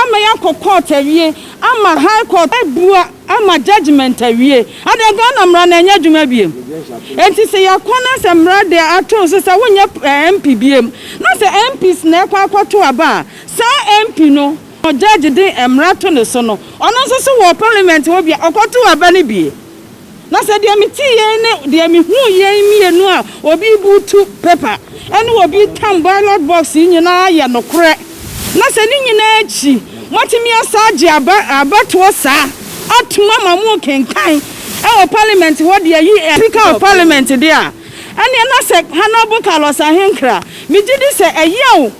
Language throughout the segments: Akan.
ama ya court awie ama high court ebua ama judgment awie adega na mra na nya dwuma biem enti se yakona se mra de ato so se wonya MP biem na se MPs na akwato aba sa MP no o judge de mra to ne so no ono so wo parliament wo bia akwato aba ne bie na se de mi ti ye ne de mi hu ye mi enu a obi butu paper ene obi tam ballot box nyina ya nokre na se ni nyina achi motimi asaje abato sa atuma mamu kenkan e parliament wo de yi speaker of parliament there ene na se Honorable Carlos Ahinkra mi gidi se eyew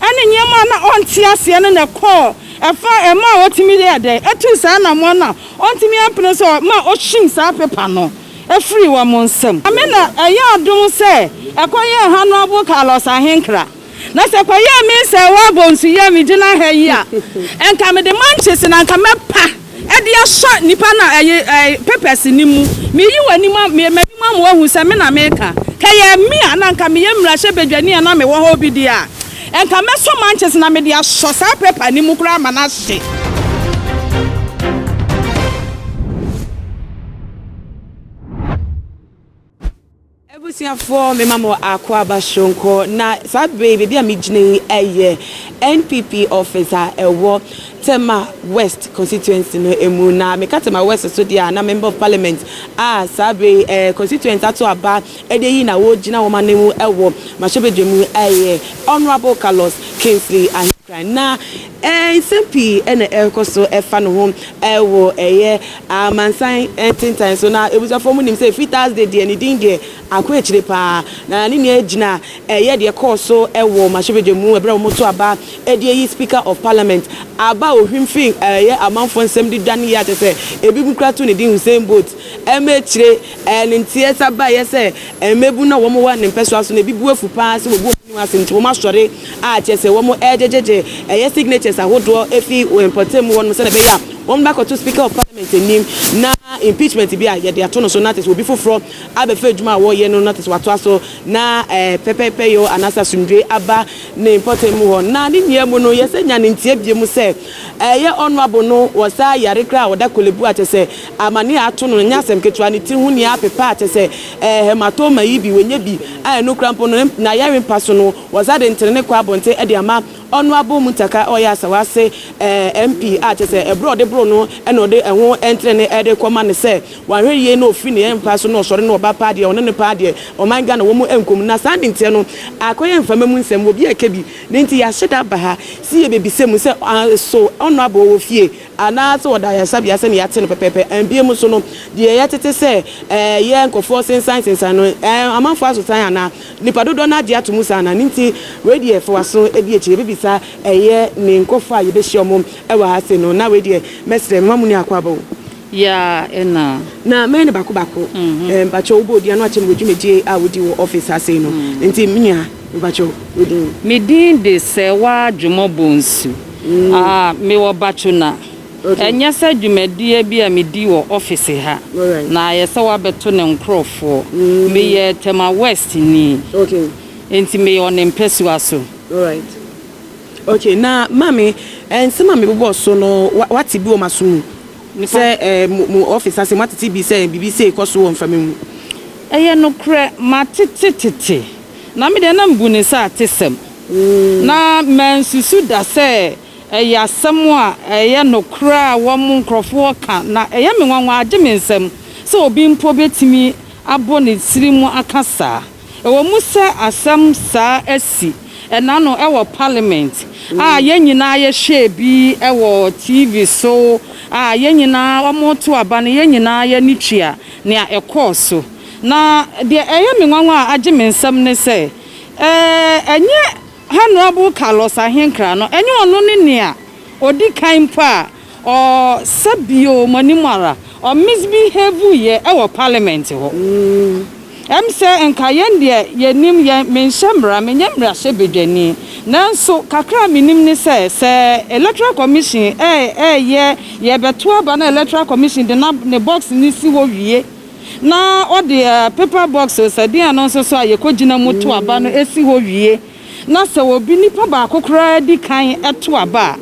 ene nyema na onti ase ne ne call efa ema otimi de etu sa na mo na ontimi apne so ma o shin sa paper no e free wa mo nsam amena eye adum se ekoye Honorable Carlos Ahinkra na se kwaye mi se wa bonsu ye mi gina ha yi a enka me de manches na nka mepa e de aso nipa na papers ni mu mi yi wani ma me mo hu se me na me ka kaye mi na nka me ye mra hye badwani na me wo ho bi dia enka me so manches na me de aso sa paper ni mu kura ma na hye for me mama akwa bashonko na sabe baby a mijine eye NPP officer ewo Tema West constituency no emu na me ka Tema West so dia na member of parliament sabe constituency ato aba edeyi na wo gina wo manemu ewo mashebedwemu eye Honorable Carlos Kingsley Ahinkra na SMP ene ekoso efa no ho ewo eye amansan entintan so na ebusafo mu nim say free Thursday de ni din de akwa echire pa na ni ne gina eye de koso ewo mashebedwemu ebra wo to aba edeyi speaker of parliament aba ohwimfin eye amanfo nsem di dan ya te se ebi bu krato ne din Hussein boat emechire ntie saba ye se emebu na wo mo wa ne peso aso ne bibu afu pa se wo bu asinti wo ma sore a che se wo mo ejejeje eye signatures ahodo efi wo importem won se na be ya won back to speaker of parliament nim na impeachment bi a ye de ato no so na te obi foforo abefa adwuma wo ye no na te wato aso na pepepe yo anasa sundwe aba na importem wo na ni niam no ye se nya ne ntie biemu se ye honorable no wosa yare kra woda kolebu a te se amane ato no nya asem ketwa ne ti hu ne apepa a te se hematoma yi bi wenye bi a no krampo no na yare paso no wosa de ntene kwa bonte e de ama Honorable Mutaka oya sawase MP a te se ebro de bro no e no de ho entrene e de koma ne se wanhwe ye no ofi ne empa so no sore no oba pa de one ne pa de o man ga na wo mu enkom na sande ntie no akoye mfama mu nsem obi akebi ne nti ya sheda ba ha si ye bebise mu se so Honorable wo fie ana so oda ya sabia se ne ya te no pepepe ambie mu so no de ye tete se ye nkofo sensan no amanfo aso tan ana nipa dodo na de atomu sa na nti we de fo aso e bi echi sa eye ne nkofa ye be hiomo e wa ha se no na we de mesre mamuni akwaba ya ena na me ne bako bacho obodi anu ache mgodwumeje a wodi wo office ha se no nti minia bacho wodi me din de se wa dwumo bonsu me wo bacho na enya sa dwumadie bi a me di wo office ha na ye se wa beto ne nkrofo me ye Tema West ni nti me on empesu aso okay na mami nsema me bobo so no wati bi o maso se mu officer se matiti bi se BBC ikoso wo mfame mu eye no kre matitititi na me de na mbuni sa atesem na mensusu da se eye asem a eye no kra wo mu nkrofo ka na eye me nwanwa age me nsem se obi mpo betimi abo ne sirimu akasa ewo mu se asem sa asi enano ewo parliament yenyina ye hwe bi ewo TV so yenyina omoto aba ne yenyina ye nitwia ne ekoso na de eye menwanwa age mensam ne se enye Honorable Carlos Ahinkra no enye ono ne nea odi kan pa o sabio manimara o misbehave ye ewo parliament ho emse enka yende yenim ye menhyamra menyamra hyebedwani nanso kakra minim ne se electoral commission ye beto aba na electoral commission de na ne box ni si wo wie na o de paper box so de anonso so ayekogina moto aba no esi wo wie na se obi nipa ba kokora di kan eto aba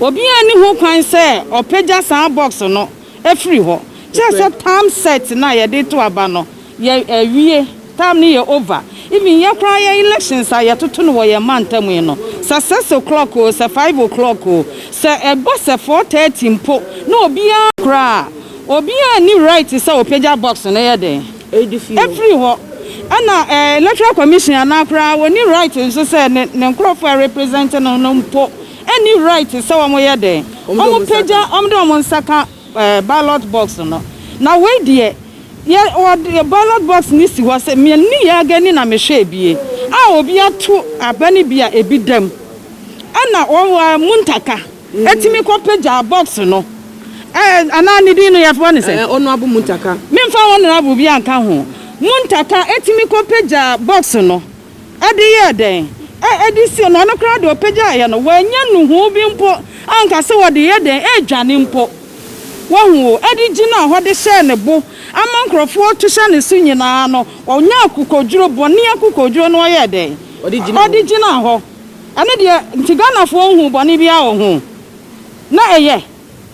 obi ani ho kwan se opeja san box no efiri ho just time set na ye dey to aba no ye awie time ni ye over even ye kra ye elections are ye toto no ye mantam no sa 6 o'clock o sa 5 o'clock o sa e boss 4:30 mpo na obi kra obi ani right se opeja box no ye dey every ho ana electoral commission anakra woni right nso say ne nkrofo represent no mpo any right say wo ye dey omo peja omo nsaka ballot box no na we dey ye the ballot box ni si ho say me ni ya gani na me hwe bie a obi ato abani bia ebidam ana wo muntaka etimi ko peja box no ana ni di no ya fo ni say onu abu muntaka me mfa won na abu bia nka ho muntaka etimi ko peja box no ade ye den edi si no no kra do peja ye no wanya nuhu bi mpo anka se wo de ye den edwane mpo wo hu edi gina ho de hye ne bo amankrofo to hye ne su nyina no onya akukodwuro boni akukodwuro no ye den odi gina ho ane de ntiganafo hu boni bia wo hu na eye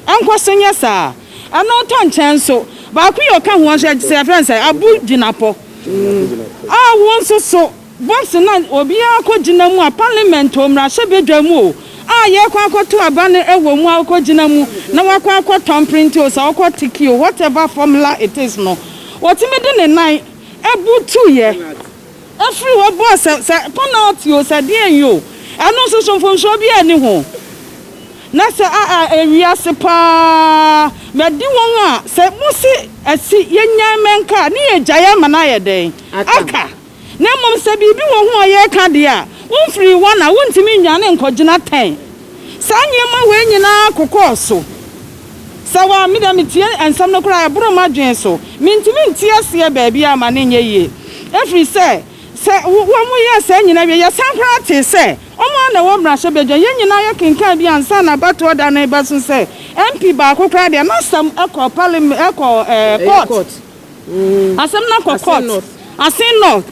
enkosenye sa ano to nchen so ba ku yo ka ho se friends abu ginapo won so box na obi akogina mu a parliament omra hye mu ye kwa akoto abane ewo mu akogina mu na wakwa akoton print o sa akotiki o whatever formula it is no otimi de ne nan ebutu ye every wo boss say penalty o sa de enyo ano so mfonsho bi ani ho na se ewia se pa me di won a se musi asi yenya menka ni ejaye mana ye den aka na mom se bibi wo ho ye ka de a won free one a wontimi nyane nkogina 10 sanyema we nyina kokoso sawa mi da mitie ensam no kra ebro madwen so mintimi ntie ase ba bia ma ne nye ye every say wo mo ye se nyina bi ye sankra te se omo na wo mra hye bedwa ye nyina ye kenka bi ansa na bato da na ba so se MP ba kokra de na sam ekọ parliament ekọ court asem na court asin north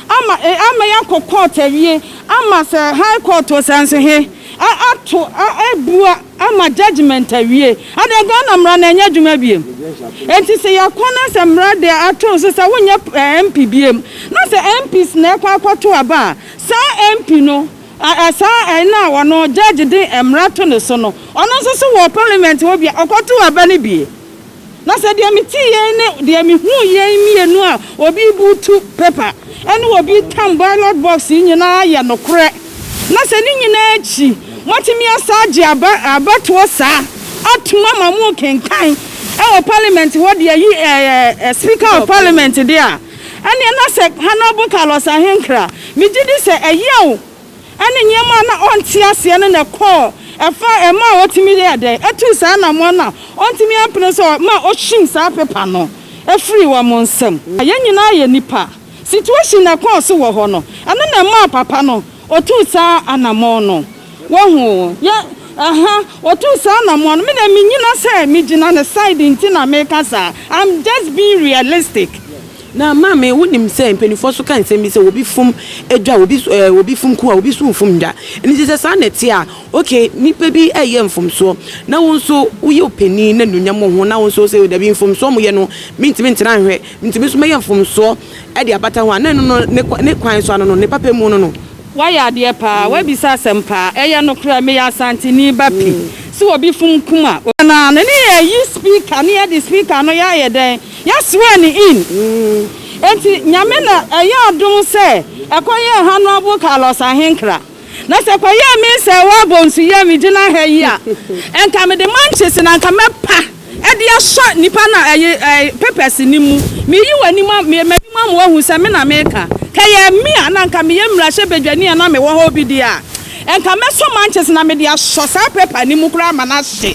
ama ya court awie ama se high court o sanse he ato ebua ama judgment awie adega na mra na nya dwuma biem enti se yakona se mra de ato so se wonya MP biem na se MPs na akwato aba sa MP no asa na wono judge de emra to ne so no ono so wo parliament wo bia akwato aba ne bie na se de mi ti ye ne de mi hu ye mienu a obi butu paper ene obi tam ballot box nyina ya no kre na se ni nyina achi motimi asaje abato sa atuma mamu kenkan parliament wo de yi speaker of parliament there ene na se Honorable Carlos Ahinkra mi gidi se eyew ene nyema na onti ase ne call efa ema otimi de etu sa na mo na ontimi apne so ma ohim sa paper no efiri wa monsam ayanyina ye nipa situation na course wo ho no ene na ma papa no otu sa anamo no wo hu ye otu sa anamo no me na minyina say mi gina na side nti na make sa I'm just being realistic. Na mama wonim say mpenifo so kan say mi say obi fum edwa obi fum ku a obi so fum da eni say sa nete a okay nipa bi eye mfum so na won so uye opani na nunyam ho na won so say da bi mfum so mo ye no mintimi ntena hwe mintimi so meye mfum so e de abata ho na no ne kwan so no ne papa mu no waya de pa we bi sa sempa eye no kra me ya santi ni bapi so obi fum kuma na ne ye speaker ne the speaker no ya ye den ya swear ni in enti nyame na eye adum se ekoye Honorable Carlos Ahinkra na se koye me se wa bonsu ya mi gina ha yi a enka me de Manchester na nka mepa e de aso nipa na eye papers ni mu me yi wani ma me ma hu se me na meka kaye mi ana nka me yemra hye bedwani na me wo ho bi dia enka me so Manchester na me de aso sa paper ni mu kura ma na hye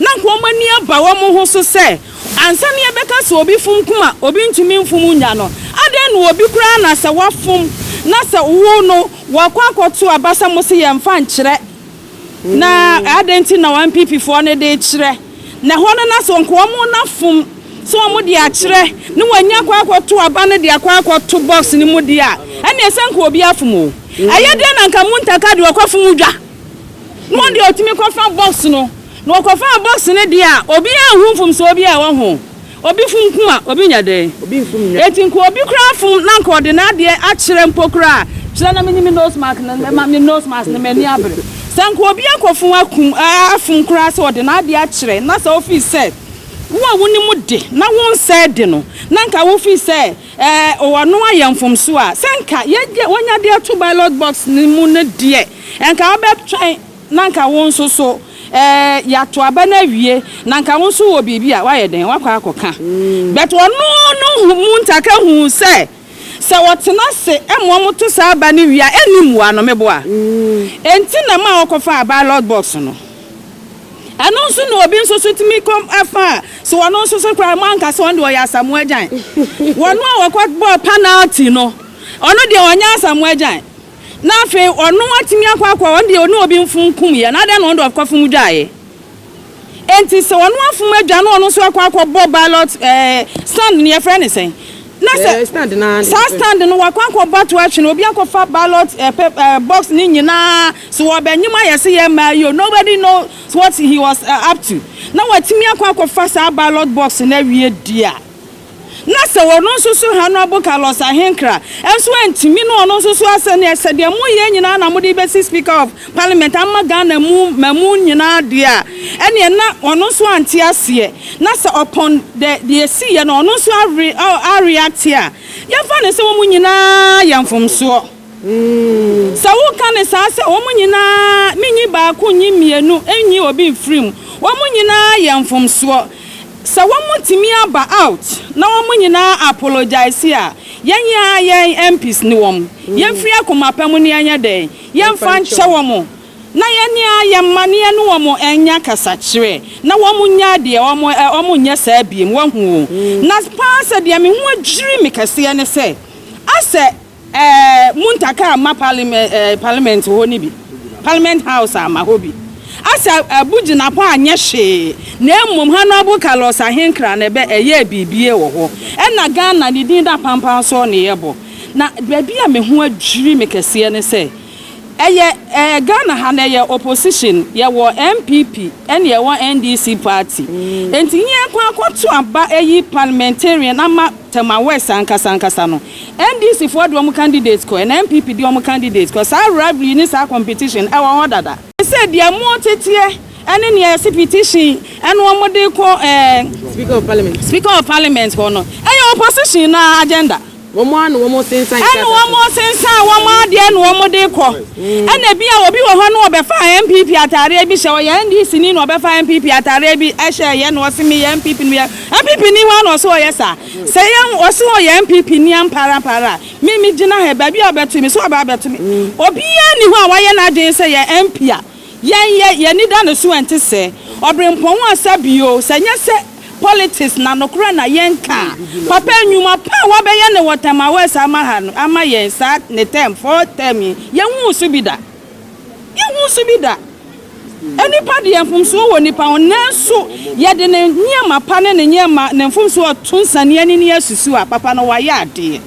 na nko mani aba wo mo ho so se ansa ne beka so obi fum kuma obi ntumi mfum nya no ade no obi kura na se wafum na se wo no wakwa akoto abasa mo se yemfa nkyere na adenti na 1pp fo ne de kyere na ho no na so nko mo na fum so mo de akyere ne wanya kwa akoto aba ne de akwa akoto box ni mu de a ene ese nko obi afum o aye de na nka mu ntaka de wakwa fum dwa no one day otimi kofa box no kofa box ne dia obi ahunfum so obi a wo ho obi funkum a obi nyade obi fum nya etinko obi kra fum na nka ode na de a kire mpokra kire na menyi nose mask na ma me nose mask na mani abre sanko obi akofun akum afun kra so ode na de a kire na so office said wo woni mu de na won said de no na nka wo fi say owano ayamfom so a sanka ye wonya de to ballot box ni mu ne de enka obe twan na nka won so ya to aba na wie na nka won so wo bibi a waye den wakwa akoka but ono mu ntaka hu say wotena se emom to sa aba ne wie a enim wa no mebo a enti na ma okofa ballot box no ano so no obi nso so timi kom afa so wono nso so kra man ka so onde o ya samu ajan wono a wakwa ball penalty no ono de onya samu ajan na fe ono atimi akwa onde oni obi mfunkum ye na de no onde of fun dwae enti se wono afum adwa no ono so akwa ball ballot stand ne friend ne sen na se stand no wakwa battle action obi akwa ballot box ni nyina so obanyima yese ye ma yo nobody knows what he was up to na watimi akwa sa ballot box na wie dia na se wono susu Honorable Carlos Ahinkra enso antimi no ono susu ase ne ese de mu ye nyina na mu de be speaker of parliament amaga na mamu nyina dia ene na ono so anti ase na se upon the see ye no ono so react here ye fa ne se wo mu nyina yamfomso sa wo kan sa se wo mu nyina minyi ba ko nyi mienu enyi obi mfrim wo mu nyina yamfomso sa womu timi aba out na womu nyina apologize ya yenya yen MPs ni wom yemfri akoma pam ni anya den yemfa nche womu na yenia yemmane no womu enya kasakire na womu nya de womu nya sa biem wohu na pass de me hu adwiri me kase ne se ase muntaka ma parliament ho ni bi parliament house ama ho bi asa abugina pa anya hwe na emom Honorable Carlos Ahinkra na be eye bibie wo ho na Ghana ni din da pampan so ne yebo na baabi a me ho adwiri me kase ne se eye Ghana ha na ye opposition ye wo MPP ene ye wo NDC party enti nye kwa akoto aba eyi parliamentarian ama tema West ankasa no NDC for do candidates ko na MPP do candidates ko sa rivalry ni sa competition e wo ho dada said dia mo tetie ene ne petition ene wo mo de ko speaker of parliament ko no opposition na agenda womo sensa ene womo sensa womo ade ene womo de ko ene bia obi wo ho no obefa MPP atare bi hye wo ya NDC ni no obefa MPP atare bi ehye ye no osimi ya MPP ni ho no so ye sa se ye osi wo ya MPP ni ampara mi gina he ba bia obetumi so ba betumi obi ya ni ho a waye na adwen se ye MP a ye ni da no so ente se obrempon asabio se nya se politics na nokura na yenka papa nyuma pa wa be ye ne wotama West ama ha no ama yen sa ne term for term ye hu so bi da eni pa de mfumso wo nipa onenso ye de ne nyema pa ne nyema ne mfumso otunsane ani ne asusu a papa no wa ya ade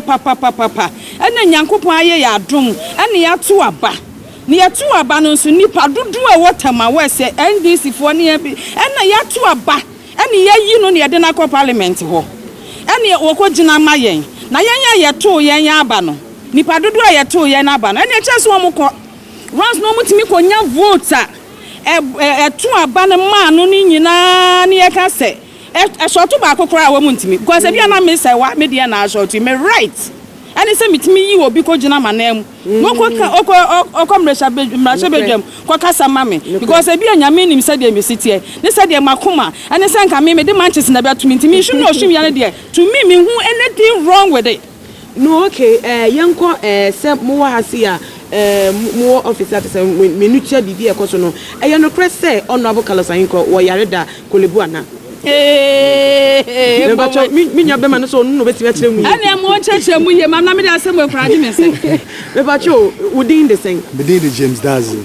papa ene nyankopon aye ya adom ene ya to aba ni yatu aba no so nipa dudu a wotama West NDC fo ne ene yatu aba ene yayi no ne de na ko parliament ho ene wokogina mayen na yen ya to yen aba no nipa dudu a yeto yen na aba no ene cheso mo ko once no mutimi ko nya vote a to aba no ma no ni nyina ne ye ka se short ba kokora a wo mutimi because e bia na me say wa me de na short me right ani se mitimi yi obi ko gina manam no ko mresha bedwam ko kasa mame because e bia nyame nim se de me sitie ne se de makoma ani se nka me de Manchester na betumi ntimi hwu no hwu ya ne de to me who anything wrong with it no okay yenko se mo wa hase a mo officer te se menu chia bibia ekoso no eye no kre se Honorable Carlos Ahinkra wo yare da kolebu ana bacho minya be man so no betimi akire mu ana mo cheche mu ye mam na me da se mo kura di me se be bacho within the thing be the James Dazi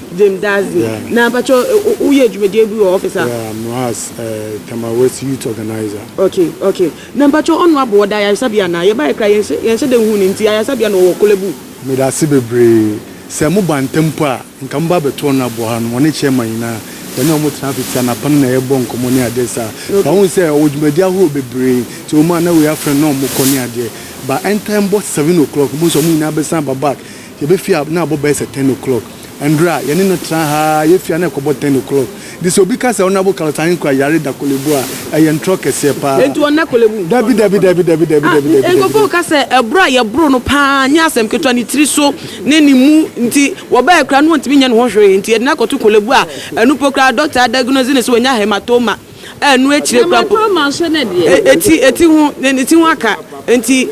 na bacho uye dwumede bi officer no has Tama West youth organizer okay na bacho Honorable woda ya sabia na ye ba kra yense de hu ni nti ya sabia no wo kolebu me da se bebre se mo bantempo a nka mba beto na bo ha no ne chairman ina ya no mo traffic na pan na ebo nkomo ne ade sa ba hu se odwumadi ahoro bebre ti o ma na we afre no mo kɔ ne ade ba anytime but 7 o'clock mo so mo ina be san ba back ye be fia na bo be 10 o'clock andra ye ne no tra ha ye fia na ko 10 o'clock this obi ka se onabo Ahinkra yare da kolebu a ye ntro kese pa entu onna kolebu dabi engofo ka se ebro ye bro no pa nya asem ketwa ni tiri so ne ni mu nti wo ba ekra no ntimi nya no hwehwe nti ye na kotu kolebu a enu pokra doctor diagnose ne so nya hematoma enu echire kra eti hu aka nti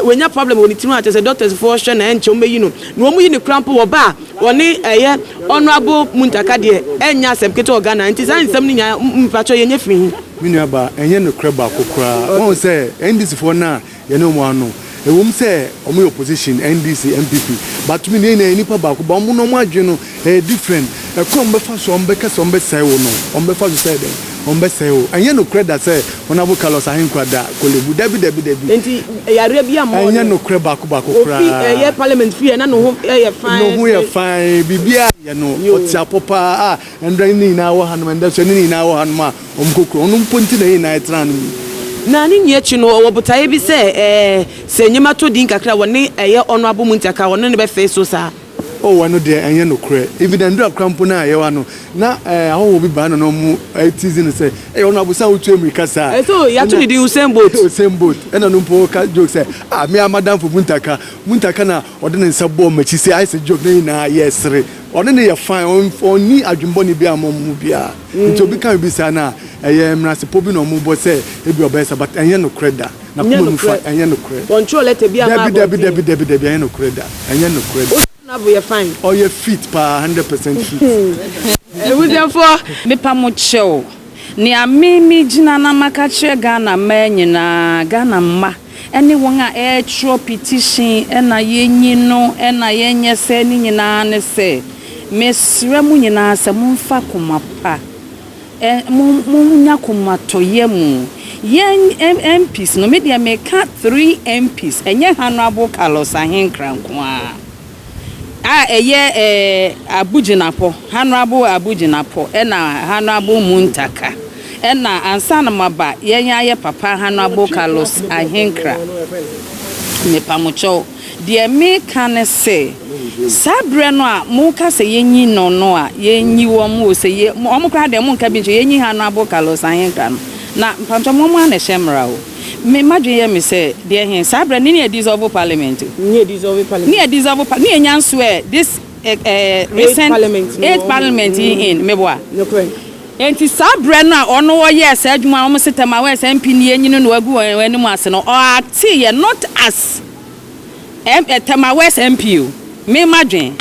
wenya problem woni timu atese doctors for sure na enche omeyi no no mu yi ni crampo wo ba woni eye honorable muntaka de enya asem keto organa nti san nsem ni nya mpacho yenye fi minu aba enye no kreba kokora won say NDC for na ye no mo ano ewum say omo opposition NDC MPP but me ne nipa ba ko ba mo no mo adwe no different kom be fa so ombe ka so ombe sai wo no ombe fa so sai den ombe sai wo enye no kreda say honorable Ahinkra da kolebu dabi enti yare bia mo enye no kreba ko kokora ye parliament fi na no ho ye fine no ho ye fine bibia ye no otia popa ndran ni na wo hanum nda so ni na wo hanum a omkokro onum ponti na yi na etran na ni nyechi no obotaye bi se nyema to din kakra woni eye honorable muntaka woni ne be face so sa oh wano de enye no kre even ndra krampo na ye wano na awo bi ba no mu tizin say honorable sa otu America sa so ya to di Usain Bolt ena no mpo ka joke say me madam for muntaka na ode ne nsabo machi say I say joke na yesre ode ne ye fine oni adwumbo ni bia mu bia nti obi kan bi sa na mrase pobi no mu bo say ebi obesa but enye no kreda na kuma mu fa enye no kre control let bia ma debi enye no kreda na bo ye fine or you fit pa 100% fit we therefore me pa mo chew ni amimi jina na makache Ghana manyina Ghana ma ene won a tro petition ena yenyi no ena yenye se ni nyina ne se mesre mu nyina se mumfa komapa munya komatoye mu yen MPs no media make 3 MPs enye Honorable Ahinkra kwa Abujinapo Honorable Abujinapo ena Honorable Muntaka ena ansana maba yenya ye papa Honorable Ahinkra me pamucho de me kan se sabre no a mu ka se yenyi no a yenyi wo mu se ye mo kra de mu nka bi nche yenyi Honorable Ahinkra na pamucho mo ma na shemra o me madwe ye me say de hin sabre ni dissolve parliament ni dissolve ni enyanso this recent 8th parliament in meboa no correct enti sabre na ono wo ye sa adwuma wo setema we SMP ni enyi no agu wani mu ase no ati ye not as tema we SMP me madwe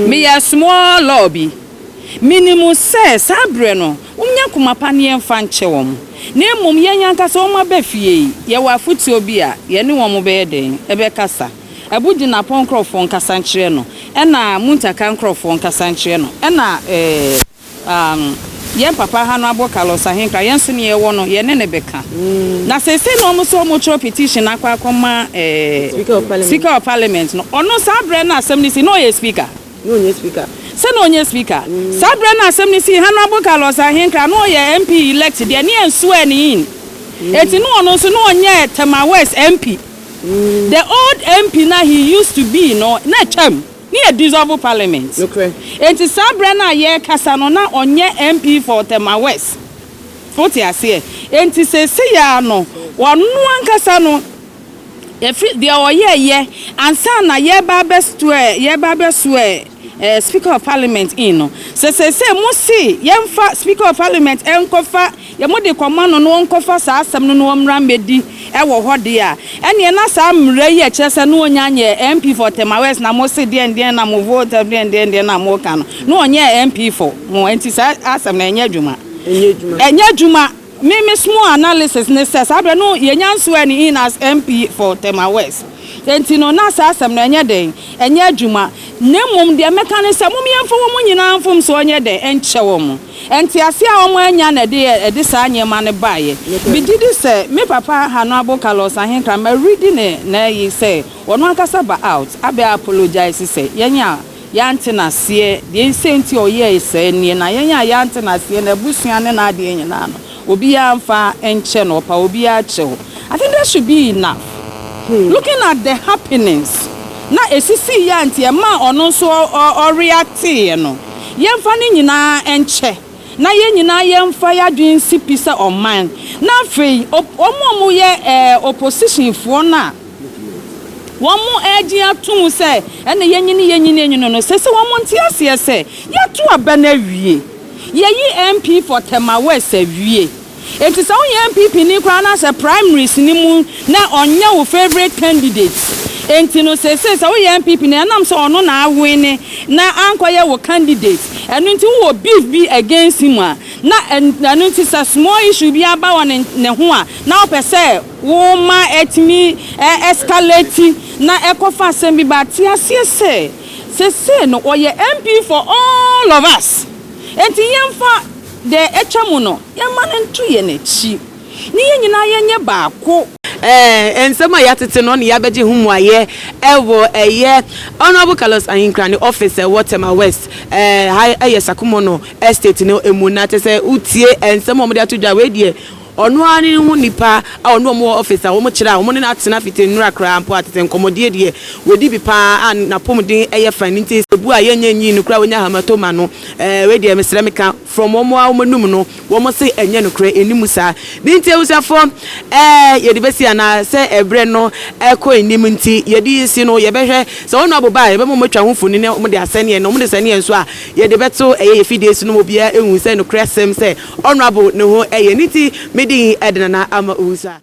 me ya small lobby minimum say sabre no unya kumapa ne emfa nche wo na emom yenya nkasa o ma ba fie ye wa futi obi a ye ne wo mo be den ebe kasa abugina ponkrofo nkasa nchire no ena muntaka nkrofo nkasa nchire no ena ye papa Honorable Ahinkra yenso ne ye wo no ye ne ne beka na sese no mo so mo tro petition akwa akoma speaker of parliament no ono sabre na assembly si no ye speaker se no onye speaker sabre na assembly si Honorable Ahinkra no ye MP elect de ne enso ani in eti no ono so no onye Tema West MP the old MP na he used to be no na chem ni a dissolve parliament okay eti sabre na ye kasa no na onye MP for Tema West foti ase enti se ya no wonu ankasa no efri de oye ansa na ye ba bestu speaker of parliament in no se mo si yemfa speaker of parliament enkofa ye mo de command no enkofa sa asem no mra medi e wo hode a ene na sa mra yi chese no onyanye MP for Tema West na mo se de na mo vote de na mo kan no onye MP for mo enti sa asem na enye dwuma me small analysis ne says abre no ye nyanso ani in as MP for Tema West enti no na sa asem na enye den enye adwuma nemum de mekanisa mum yemfo wo nyina mfom so onye den enche wo mu enti ase a wo anya na de sa nyema ne baaye bi didi se me papa Honorable Ahinkra ma reading na yi say wono akasa ba out abe apologize say yenya yantena se de senti oye ise ni na yenya yantena se na busua ne na ade nyina no obi amfa enche no pa obi a chew. I think that should be enough. Looking at the happenings na esisi yanti e ma ono so o react no yemfa ne nyina enche na ye nyina yemfa ya dwen sipisa on man na free omo ye opposition fo na womo eji atum se ene yenyini no se womo ntiase se yetu aba na wie yeyi MP for Tema West awie enti se wo MPP ni kra na se primaries ni mu na onye wo favorite candidates enti no se wo MPP na nam se ono na awin na ankoye wo candidate enu nti wo beef be against him na enu nti se small issue bi aba won ne ho a na opese wo ma etimi escalate na ekofa asem bi ba ti ase se no oye MP for all of us enti yemfa de echamu no yema ntu ye na chi ni ye nyina ye baako ensema yatete no ne yabeje humuaye ewo eye honorable Carlos Ahinkra ne officer Tema West aye Sakumono estate no emuna te se utie ensema omde atodwa we die ono ani hu nipa a ono mo officer wo mo kira wo ne atena fite nura kra ampo atete nkomodie die wedi bi pa na pomden eye faninti sebu a yenyanyi no kra wonya hamatoma no we die mesremika from omo a omonum no wo mo se enye no kra enimu sa binti usafo yedi besi ana se ebre no eko enim nti yedi isi no ye behwe se ono aboba ye be mo matwa ho funi ne mo de asene no mo de sene enso a yedi beto eye fidie isi no mo bia ehun se no kra sem se ono abo ne ho eye niti di edna na ama usa